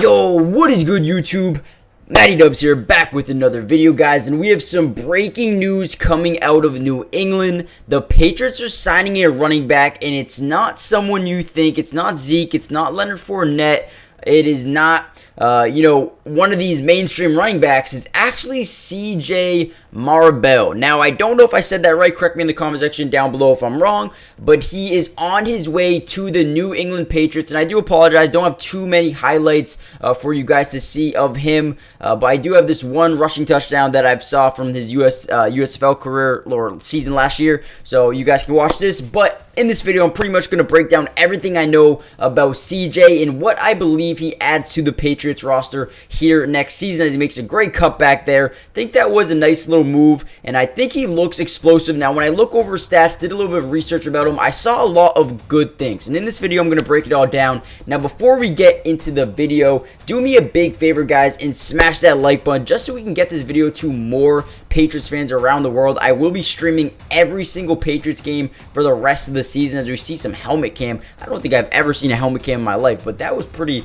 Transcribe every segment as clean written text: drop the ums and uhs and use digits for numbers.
Yo, what is good, YouTube? Matty Dubs here, back with another video, guys, and we have some breaking news coming out of New England. The Patriots are signing a running back, and it's not someone you think. It's not Zeke. It's not Leonard Fournette. It is not, one of these mainstream running backs. Is actually CJ Marable. Now, I don't know if I said that right. Correct me in the comment section down below if I'm wrong. But he is on his way to the New England Patriots. And I do apologize. Don't have too many highlights for you guys to see of him. But I do have this one rushing touchdown that I've saw from his USFL career or season last year. So you guys can watch this. But in this video, I'm pretty much going to break down everything I know about CJ and what I believe he adds to the Patriots roster here next season, as he makes a great cutback there. I think that was a nice little move, and I think he looks explosive. Now, when I look over his stats, did a little bit of research about him, I saw a lot of good things, and in this video, I'm going to break it all down. Now, before we get into the video, do me a big favor, guys, and smash that like button just so we can get this video to more Patriots fans around the world. I will be streaming every single Patriots game for the rest of the season as we see some helmet cam. I don't think I've ever seen a helmet cam in my life, but that was pretty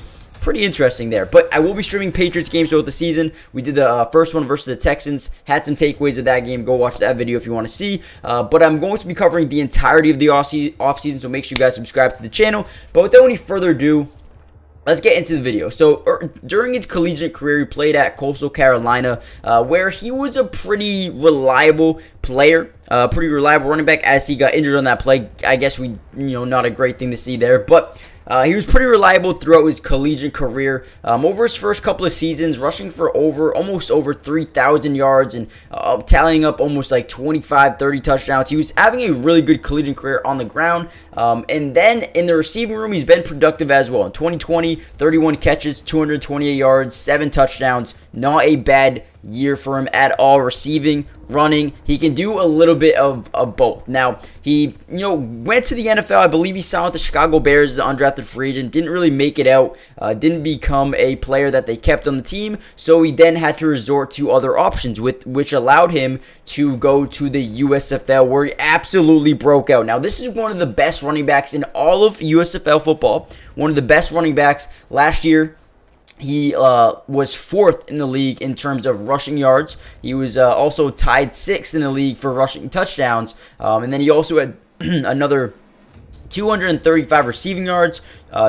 interesting there. But I will be streaming Patriots games throughout the season. We did the first one versus the Texans. Had some takeaways of that game. Go watch that video if you want to see. But I'm going to be covering the entirety of the offseason, so make sure you guys subscribe to the channel. But without any further ado, let's get into the video. So, during his collegiate career, he played at Coastal Carolina, where he was a pretty reliable player, pretty reliable running back, as he got injured on that play. I guess not a great thing to see there, but he was pretty reliable throughout his collegiate career. Over his first couple of seasons, rushing for almost over 3,000 yards and tallying up almost like 25, 30 touchdowns. He was having a really good collegiate career on the ground. And then in the receiving room, he's been productive as well. In 2020, 31 catches, 228 yards, 7 touchdowns. Not a bad year for him at all. Receiving, running, he can do a little bit of both. Now, he went to the NFL. I believe he signed with the Chicago Bears as an undrafted free agent. Didn't really make it out. Didn't become a player that they kept on the team. So he then had to resort to other options, which allowed him to go to the USFL, where he absolutely broke out. Now, this is one of the best running backs in all of USFL football. One of the best running backs last year. He was 4th in the league in terms of rushing yards. He was also tied 6th in the league for rushing touchdowns. And then he also had another 235 receiving yards,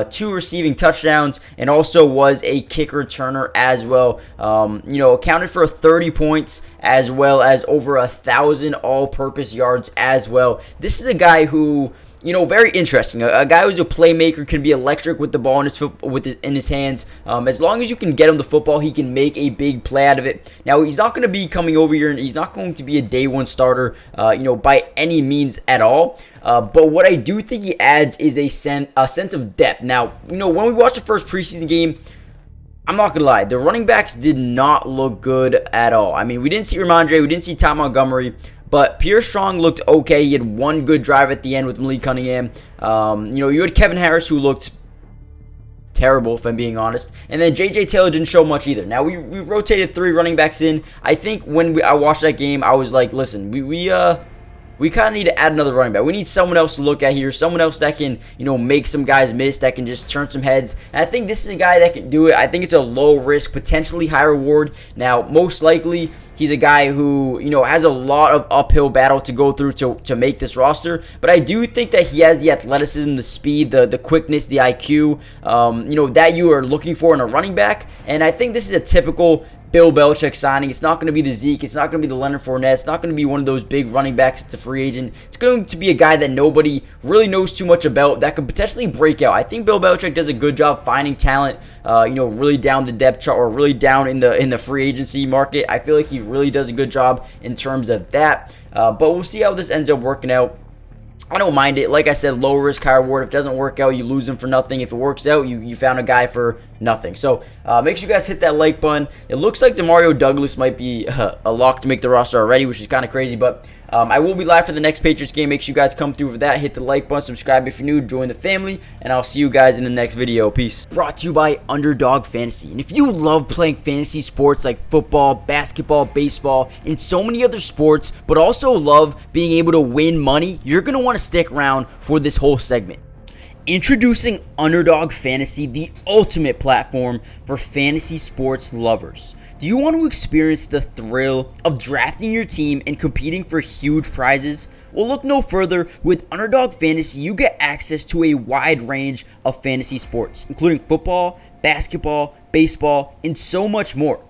2 receiving touchdowns, and also was a kick returner as well. Accounted for 30 points as well as over 1,000 all-purpose yards as well. This is a guy who, very interesting. A guy who's a playmaker, can be electric with the ball in his hands. As long as you can get him the football, he can make a big play out of it. Now, he's not going to be coming over here, and he's not going to be a day one starter, by any means at all. But what I do think he adds is a sense of depth. Now, when we watched the first preseason game, I'm not going to lie, the running backs did not look good at all. I mean, we didn't see Ramondre, we didn't see Ty Montgomery. But Pierre Strong looked okay. He had one good drive at the end with Malik Cunningham. You had Kevin Harris, who looked terrible, if I'm being honest. And then J.J. Taylor didn't show much either. Now, we rotated 3 running backs in. I think when I watched that game, I was like, listen, we kind of need to add another running back. We need someone else to look at here, someone else that can, make some guys miss, that can just turn some heads. And I think this is a guy that can do it. I think it's a low risk, potentially high reward. Now, most likely, he's a guy who, has a lot of uphill battle to go through to make this roster. But I do think that he has the athleticism, the speed, the quickness, the IQ, that you are looking for in a running back. And I think this is a typical Bill Belichick signing. It's not going to be the Zeke. It's not going to be the Leonard Fournette. It's not going to be one of those big running backs that's a free agent. It's going to be a guy that nobody really knows too much about that could potentially break out. I think Bill Belichick does a good job finding talent, really down the depth chart or really down in the free agency market. I feel like he really does a good job in terms of that. But we'll see how this ends up working out. I don't mind it. Like I said, low risk, high reward. If it doesn't work out, you lose him for nothing. If it works out, you found a guy for nothing. So make sure you guys hit that like button. It looks like Demario Douglas might be a lock to make the roster already, which is kind of crazy. But I will be live for the next Patriots game. Make sure you guys come through for that. Hit the like button, subscribe if you're new, join the family, and I'll see you guys in the next video. Peace. Brought to you by Underdog Fantasy. And if you love playing fantasy sports like football, basketball, baseball, and so many other sports, but also love being able to win money, you're going to want to stick around for this whole segment. Introducing Underdog Fantasy, the ultimate platform for fantasy sports lovers. Do you want to experience the thrill of drafting your team and competing for huge prizes? Well, look no further. With Underdog Fantasy, you get access to a wide range of fantasy sports, including football, basketball, baseball, and so much more.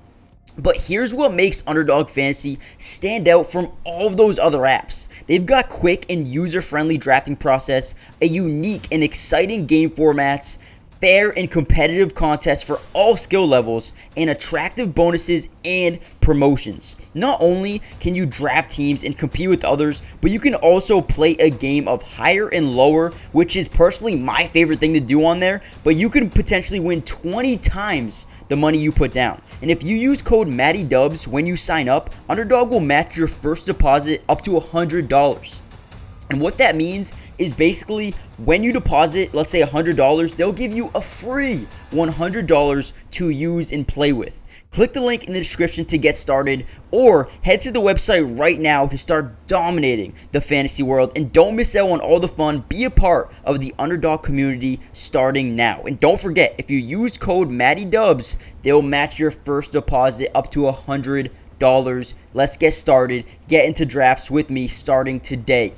But here's what makes Underdog Fantasy stand out from all of those other apps. They've got quick and user-friendly drafting process, a unique and exciting game formats, fair and competitive contests for all skill levels, and attractive bonuses and promotions. Not only can you draft teams and compete with others, but you can also play a game of higher and lower, which is personally my favorite thing to do on there, but you can potentially win 20 times the money you put down. And if you use code MattyDubs when you sign up, Underdog will match your first deposit up to $100. And what that means is basically when you deposit, let's say $100, they'll give you a free $100 to use and play with. Click the link in the description to get started, or head to the website right now to start dominating the fantasy world. And don't miss out on all the fun. Be a part of the Underdog community starting now. And don't forget, if you use code MattyDubs, they'll match your first deposit up to $100. Let's get started. Get into drafts with me starting today.